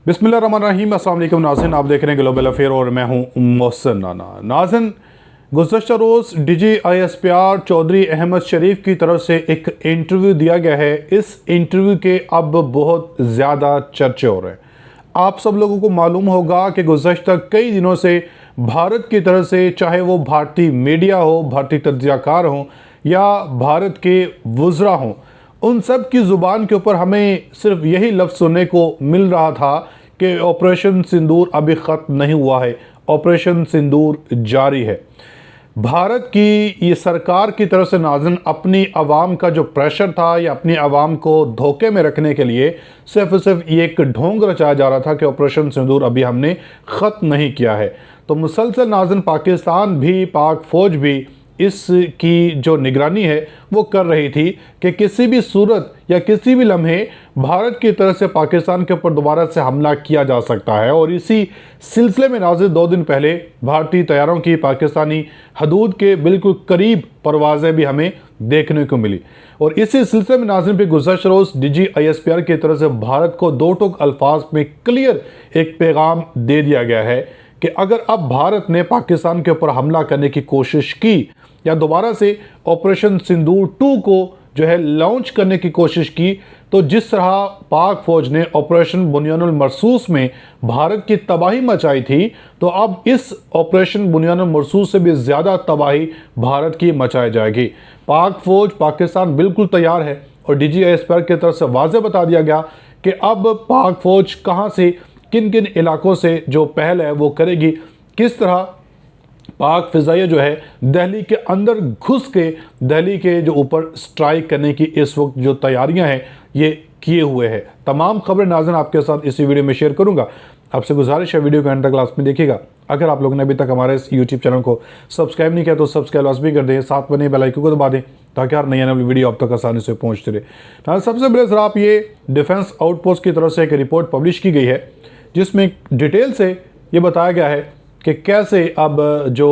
बिस्मिल्लाहिर्रहमानिर्रहीम। अस्सलाम वालेकुम नाज़रीन, आप देख रहे हैं ग्लोबल अफेयर और मैं हूं मोहसिन नाना। नाज़रीन, गुज़श्ता रोज़ DGISPR चौधरी अहमद शरीफ की तरफ से एक इंटरव्यू दिया गया है। इस इंटरव्यू के अब बहुत ज़्यादा चर्चे हो रहे हैं। आप सब लोगों को मालूम होगा कि गुज़श्ता कई दिनों से भारत की तरफ से, चाहे वो भारतीय मीडिया हो, भारतीय तज्ज़ियाकार हों या भारत के वुज़रा हों, उन सब की ज़ुबान के ऊपर हमें सिर्फ यही लफ्ज़ सुनने को मिल रहा था कि ऑपरेशन सिंदूर अभी ख़त्म नहीं हुआ है, ऑपरेशन सिंदूर जारी है। भारत की ये सरकार की तरफ से नाज़रीन अपनी आवाम का जो प्रेशर था या अपनी आवाम को धोखे में रखने के लिए सिर्फ ये एक ढोंग रचाया जा रहा था कि ऑपरेशन सिंदूर अभी हमने ख़त्म नहीं किया है। तो मुसलसल नाज़रीन पाकिस्तान भी, पाक फ़ौज भी इसकी जो निगरानी है वो कर रही थी कि किसी भी सूरत या किसी भी लम्हे भारत की तरफ से पाकिस्तान के ऊपर दोबारा से हमला किया जा सकता है। और इसी सिलसिले में नाज़रीन 2 दिन पहले भारतीय तैयारों की पाकिस्तानी हदूद के बिल्कुल करीब परवाज़ें भी हमें देखने को मिली। और इसी सिलसिले में नाज़रीन पे गुज़श्ता रोज़ DGISPR की तरफ से भारत को 2 टूक अल्फाज में क्लियर एक पैगाम दे दिया गया है कि अगर अब भारत ने पाकिस्तान के ऊपर हमला करने की कोशिश की या दोबारा से ऑपरेशन सिंदूर 2 को जो है लॉन्च करने की कोशिश की, तो जिस तरह पाक फौज ने ऑपरेशन बुनियानुल मरसूस में भारत की तबाही मचाई थी, तो अब इस ऑपरेशन बुनियानुल मरसूस से भी ज़्यादा तबाही भारत की मचाई जाएगी। पाक फौज, पाकिस्तान बिल्कुल तैयार है और DGISPR की तरफ से वाज़ेह बता दिया गया कि अब पाक फौज कहाँ से, किन किन इलाकों से जो पहल है वो करेगी, किस तरह पाक फ़िज़ाइया जो है दिल्ली के अंदर घुस के दिल्ली के जो ऊपर स्ट्राइक करने की इस वक्त जो तैयारियां हैं ये किए हुए हैं। तमाम खबरें नाज़रीन आपके साथ इसी वीडियो में शेयर करूंगा। आपसे गुजारिश है वीडियो को एंड तक लास्ट में देखिएगा। अगर आप लोगों ने अभी तक हमारे इस यूट्यूब चैनल को सब्सक्राइब नहीं किया तो सब्सक्राइब लाजमी कर दें, साथ बने बेल आइकन को दबा दें ताकि हर नई आने वाली वीडियो आप तक आसानी से पहुँचते रहे। सबसे पहले सर, आप ये डिफेंस आउटपोस्ट की तरफ से एक रिपोर्ट पब्लिश की गई है जिसमें डिटेल से ये बताया गया है कि कैसे अब जो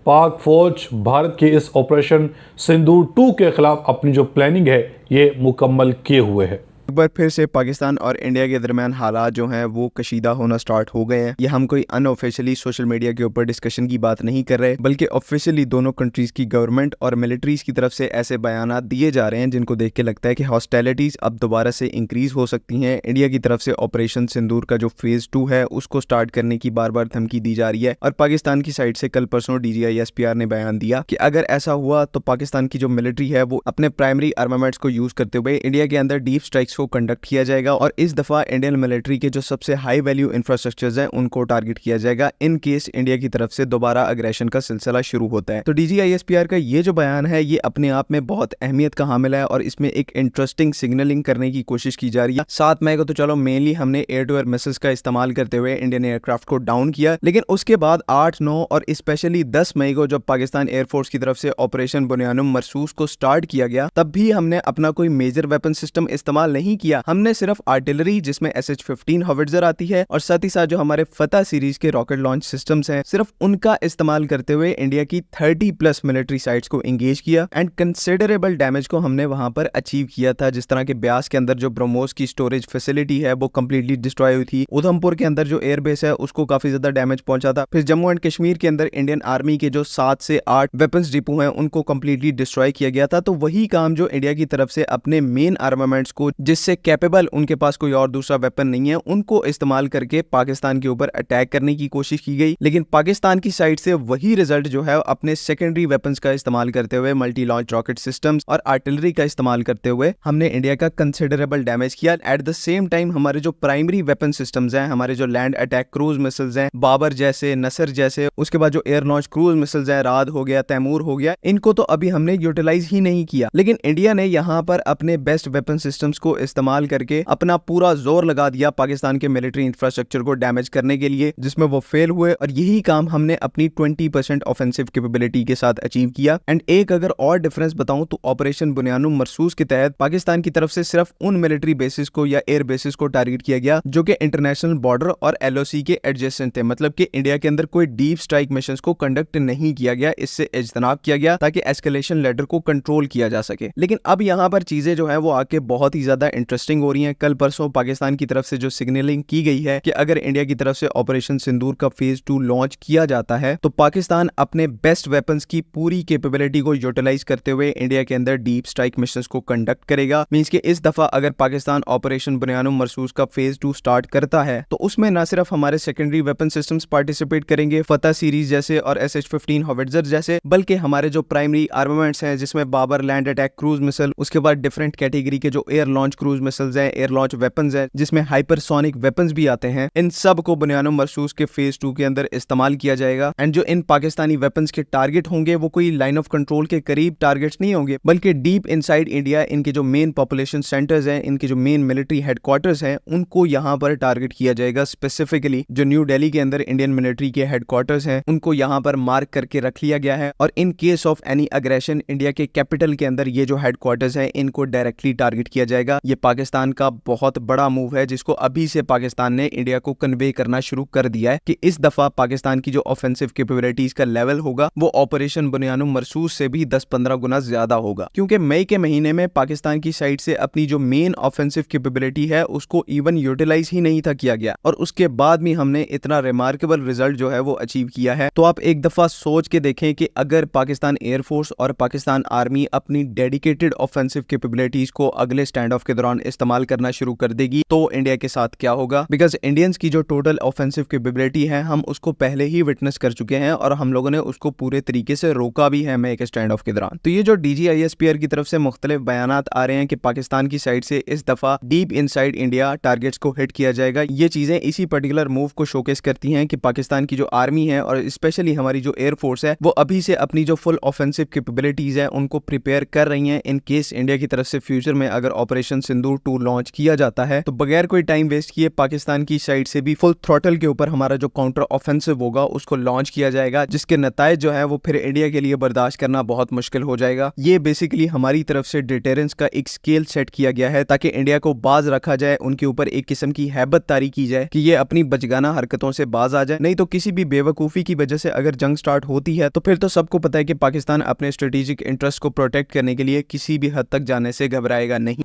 पाक फ़ौज भारत के इस ऑपरेशन सिंदूर 2 के ख़िलाफ़ अपनी जो प्लानिंग है ये मुकम्मल किए हुए है। एक बार फिर से पाकिस्तान और इंडिया के दरमियान हालात जो हैं वो कशीदा होना स्टार्ट हो गए हैं। ये हम कोई अनऑफिशियली सोशल मीडिया के ऊपर डिस्कशन की बात नहीं कर रहे, बल्कि ऑफिशियली दोनों कंट्रीज की गवर्नमेंट और मिलिट्रीज की तरफ से ऐसे बयानात दिए जा रहे हैं जिनको देख के लगता है कि हॉस्टिलिटीज अब दोबारा से इंक्रीज हो सकती हैं। इंडिया की तरफ से ऑपरेशन सिंदूर का जो फेज 2 है उसको स्टार्ट करने की बार बार धमकी दी जा रही है। और पाकिस्तान की साइड से कल परसों DGISPR ने बयान दिया कि अगर ऐसा हुआ तो पाकिस्तान की जो मिलिट्री है वो अपने प्राइमरी आर्मामेंट्स को यूज करते हुए इंडिया के अंदर डीप स्ट्राइक्स को कंडक्ट किया जाएगा और इस दफा इंडियन मिलिट्री के जो सबसे हाई वैल्यू इंफ्रास्ट्रक्चर्स हैं उनको टारगेट किया जाएगा इन केस इंडिया की तरफ से दोबारा अग्रेशन का सिलसिला शुरू होता है। तो DGISPR का ये जो बयान है ये अपने आप में बहुत अहमियत का हामिल है और इसमें एक इंटरेस्टिंग सिग्नलिंग करने की कोशिश की जा रही है। 7 मई को तो चलो मेनली हमने एयर टू एयर मिसाइल्स का इस्तेमाल करते हुए इंडियन एयरक्राफ्ट को डाउन किया, लेकिन उसके बाद 8, 9 और स्पेशली 10 मई को जब पाकिस्तान एयरफोर्स की तरफ से ऑपरेशन बुनियानुल मरसूस को स्टार्ट किया गया तब भी हमने अपना कोई मेजर वेपन सिस्टम इस्तेमाल नहीं किया। हमने सिर्फ आर्टिलरी जिसमें SH-15 हॉविट्जर आती है और साथ ही साथ जो हमारे फतह सीरीज के रॉकेट लॉन्च सिस्टम्स हैं सिर्फ उनका इस्तेमाल करते हुए इंडिया की 30+ मिलिट्री साइट्स को एंगेज किया एंड कंसिडरेबल डैमेज को हमने वहां पर अचीव किया था। जिस तरह के ब्यास के अंदर जो ब्रह्मोस की स्टोरेज फैसिलिटी है वो कंप्लीटली डिस्ट्रॉय हुई थी। उधमपुर के अंदर जो एयरबेस है उसको काफी ज्यादा डैमेज पहुंचा था। फिर जम्मू एंड कश्मीर के अंदर इंडियन आर्मी के जो 7 से 8 वेपन्स डिपो हैं उनको कंप्लीटली डिस्ट्रॉय किया गया था। तो वही काम जो इंडिया की तरफ से अपने मेन आर्मामेंट्स को जिससे कैपेबल उनके पास कोई और दूसरा वेपन नहीं है उनको इस्तेमाल करके पाकिस्तान के ऊपर अटैक करने की कोशिश की गई, लेकिन पाकिस्तान की साइड से वही रिजल्ट जो है अपने सेकेंडरी वेपन्स का इस्तेमाल करते हुए मल्टी लॉन्च रॉकेट सिस्टम्स और आर्टिलरी का इस्तेमाल करते हुए हमने इंडिया का कंसिडरेबल डैमेज किया। एट द सेम टाइम हमारे जो प्राइमरी वेपन सिस्टम्स हैं, हमारे जो लैंड अटैक क्रूज मिसाइल्स हैं, बाबर जैसे, नसर जैसे, उसके बाद जो एयर लॉन्च क्रूज मिसाइल्स हैं, राद हो गया, तैमूर हो गया, इनको तो अभी हमने यूटिलाइज ही नहीं किया। लेकिन इंडिया ने यहाँ पर अपने बेस्ट वेपन सिस्टम्स को इस्तेमाल करके अपना पूरा जोर लगा दिया पाकिस्तान के मिलिट्री इंफ्रास्ट्रक्चर को डैमेज करने के लिए, जिसमें वो फेल हुए और यही काम हमने अपनी 20% ऑफेंसिव कैपेबिलिटी के साथ अचीव किया। एंड एक अगर और डिफरेंस बताऊं तो ऑपरेशन बुनियानुल मरसूस के तहत पाकिस्तान की तरफ से सिर्फ उन मिलिट्री बेसिस को या एयर बेसिस को टारगेट किया गया जो कि इंटरनेशनल बॉर्डर और LOC के एडजेसेंट थे, मतलब कि इंडिया के अंदर कोई डीप स्ट्राइक मिशंस को कंडक्ट नहीं किया गया, इससे इज्तनाब किया गया ताकि एस्केलेशन लेडर को कंट्रोल किया जा सके। लेकिन अब यहाँ पर चीजें जो है वो आके बहुत ही ज्यादा इंटरेस्टिंग हो रही हैं। कल परसों पाकिस्तान की तरफ से जो सिग्नलिंग की गई है कि अगर इंडिया की तरफ से ऑपरेशन सिंदूर का फेज 2 लॉन्च किया जाता है तो पाकिस्तान अपने बेस्ट वेपन्स की पूरी कैपेबिलिटी को यूटिलाइज करते हुए इंडिया के अंदर डीप स्ट्राइक मिशंस को कंडक्ट करेगा। मींस कि इस दफा अगर पाकिस्तान ऑपरेशन बुनियानुम मरसूस का फेज 2 स्टार्ट करता है तो उसमें न सिर्फ हमारे सेकेंडरी वेपन सिस्टम्स पार्टिसिपेट करेंगे, फतह सीरीज जैसे और SH-15 हॉविट्जर जैसे, बल्कि हमारे जो प्राइमरी आर्मामेंट्स हैं जिसमें Babur land attack cruise missile, उसके बाद डिफरेंट कैटेगरी के जो एयर लॉन्च क्रूज मिसाइल्स हैं, एयर लॉन्च वेपन्स हैं जिसमें हाइपरसोनिक वेपन्स भी आते हैं, इन सब को बुनियानुम मरसूस के फेज 2 के अंदर इस्तेमाल किया जाएगा। एंड जो इन पाकिस्तानी वेपन्स के टारगेट होंगे वो कोई लाइन ऑफ कंट्रोल के करीब टारगेट्स नहीं होंगे, बल्कि डीप इनसाइड इंडिया इनके जो मेन पॉपुलेशन सेंटर्स हैं, इनके जो मेन मिलिट्री हेडक्वार्टर्स हैं, उनको यहाँ पर टारगेट किया जाएगा। स्पेसिफिकली जो न्यू दिल्ली के अंदर इंडियन मिलिट्री के हेडक्वार्टर्स हैं उनको यहाँ पर मार्क करके रख लिया गया है और in case of any aggression India के कैपिटल के अंदर ये जो हेडक्वार्टर्स हैं इनको डायरेक्टली टारगेट किया जाएगा। ये पाकिस्तान का बहुत बड़ा मूव है जिसको अभी से पाकिस्तान ने इंडिया को कन्वे करना शुरू कर दिया है कि इस दफा पाकिस्तान की जो ऑफेंसिव कैपेबिलिटीज का लेवल होगा वो ऑपरेशन बुनियानुम मरसूस से भी 10-15 गुना ज्यादा होगा, क्योंकि मई के महीने में पाकिस्तान की साइड से अपनी जो मेन ऑफेंसिव कैपेबिलिटी है उसको इवन यूटिलाइज ही नहीं था किया गया और उसके बाद भी हमने इतना रिमार्केबल रिजल्ट जो है वो अचीव किया है। तो आप एक दफा सोच के देखें कि अगर पाकिस्तान एयरफोर्स और पाकिस्तान आर्मी अपनी डेडिकेटेड ऑफेंसिव कैपेबिलिटीज को अगले स्टैंड ऑफ के दौरान इस्तेमाल करना शुरू कर देगी तो इंडिया के साथ क्या होगा। बिकॉज इंडियंस की जो टोटल ऑफेंसिव कैपेबिलिटी है हम उसको पहले ही विटनेस कर चुके हैं और हम लोगों ने उसको पूरे तरीके से रोका भी है मई के स्टैंड ऑफ के दौरान। तो ये जो DGISPR की तरफ से मुख्तलिफ बयानात आ रहे हैं कि पाकिस्तान की साइड से इस दफा डीप इनसाइड इंडिया टारगेट्स को हिट किया जाएगा, ये चीजें इसी पर्टिकुलर मूव को शोकेस करती हैं कि पाकिस्तान की जो आर्मी है और स्पेशली हमारी जो एयरफोर्स है वो अभी से अपनी जो फुल ऑफेंसिव कैपेबिलिटीज है उनको प्रिपेयर कर रही हैं इन केस इंडिया की तरफ से फ्यूचर में अगर ऑपरेशन सिंदूर 2 लॉन्च किया जाता है तो बगैर कोई टाइम वेस्ट किए पाकिस्तान की साइड से भी फुल थ्रॉटल के ऊपर हमारा जो काउंटर ऑफेंसिव होगा उसको लॉन्च किया जाएगा, जिसके नतायज जो है वो फिर इंडिया के लिए बर्दाश्त करना बहुत मुश्किल हो जाएगा। ये बेसिकली हमारी तरफ से डिटेरेंस का एक स्केल सेट किया गया है ताकि इंडिया को बाज रखा जाए, उनके ऊपर एक किस्म की हैबत तारी की जाए कि ये अपनी बचगाना हरकतों से बाज आ जाए। नहीं तो किसी भी बेवकूफ़ी की वजह से अगर जंग स्टार्ट होती है तो फिर तो सबको पता है कि पाकिस्तान अपने स्ट्रेटेजिक इंटरेस्ट को प्रोटेक्ट करने के लिए किसी भी हद तक जाने से घबराएगा नहीं।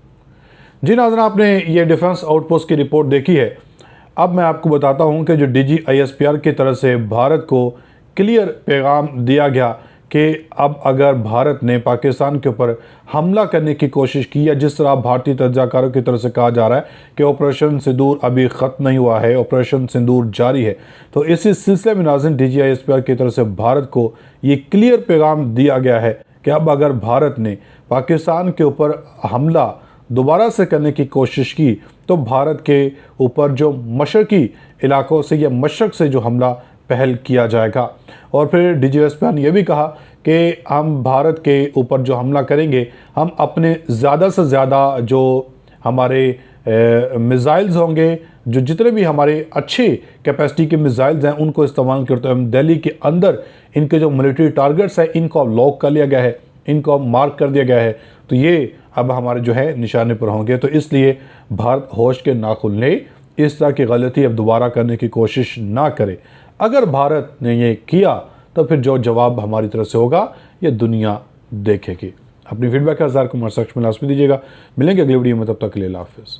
जी नाज़रीन, आपने ये डिफेंस आउटपोस्ट की रिपोर्ट देखी है। अब मैं आपको बताता हूं कि जो DGISPR की तरफ से भारत को क्लियर पैगाम दिया गया कि अब अगर भारत ने पाकिस्तान के ऊपर हमला करने की कोशिश की, या जिस तरह भारतीय तज्जाकारों की तरफ से कहा जा रहा है कि ऑपरेशन सिंदूर अभी ख़त्म नहीं हुआ है, ऑपरेशन सिंदूर जारी है, तो इसी सिलसिले में नाज़रीन DGISPR की तरफ से भारत को ये क्लियर पैगाम दिया गया है कि अब अगर भारत ने पाकिस्तान के ऊपर हमला दोबारा से करने की कोशिश की तो भारत के ऊपर जो मशरकी इलाकों से या मशरक से जो हमला पहल किया जाएगा। और फिर DGISPR ने यह भी कहा कि हम भारत के ऊपर जो हमला करेंगे हम अपने ज़्यादा से ज़्यादा जो हमारे मिसाइल्स होंगे, जो जितने भी हमारे अच्छे कैपेसिटी के मिसाइल्स हैं उनको इस्तेमाल करते हुए दिल्ली के अंदर इनके जो मिलिट्री टारगेट्स हैं इनको अब लॉक कर लिया गया है, इनको अब मार्क कर दिया गया है, तो ये अब हमारे जो है निशाने पर होंगे। तो इसलिए भारत होश के ना खुलने, इस तरह की गलती अब दोबारा करने की कोशिश ना करे। अगर भारत ने ये किया तो फिर जो जवाब हमारी तरफ से होगा ये दुनिया देखेगी। अपनी फीडबैक का 1000 को हमारे सक्ष में लाजमी दीजिएगा। मिलेंगे अगली वीडियो में, तब तक के लिए अल्लाह हाफिज़।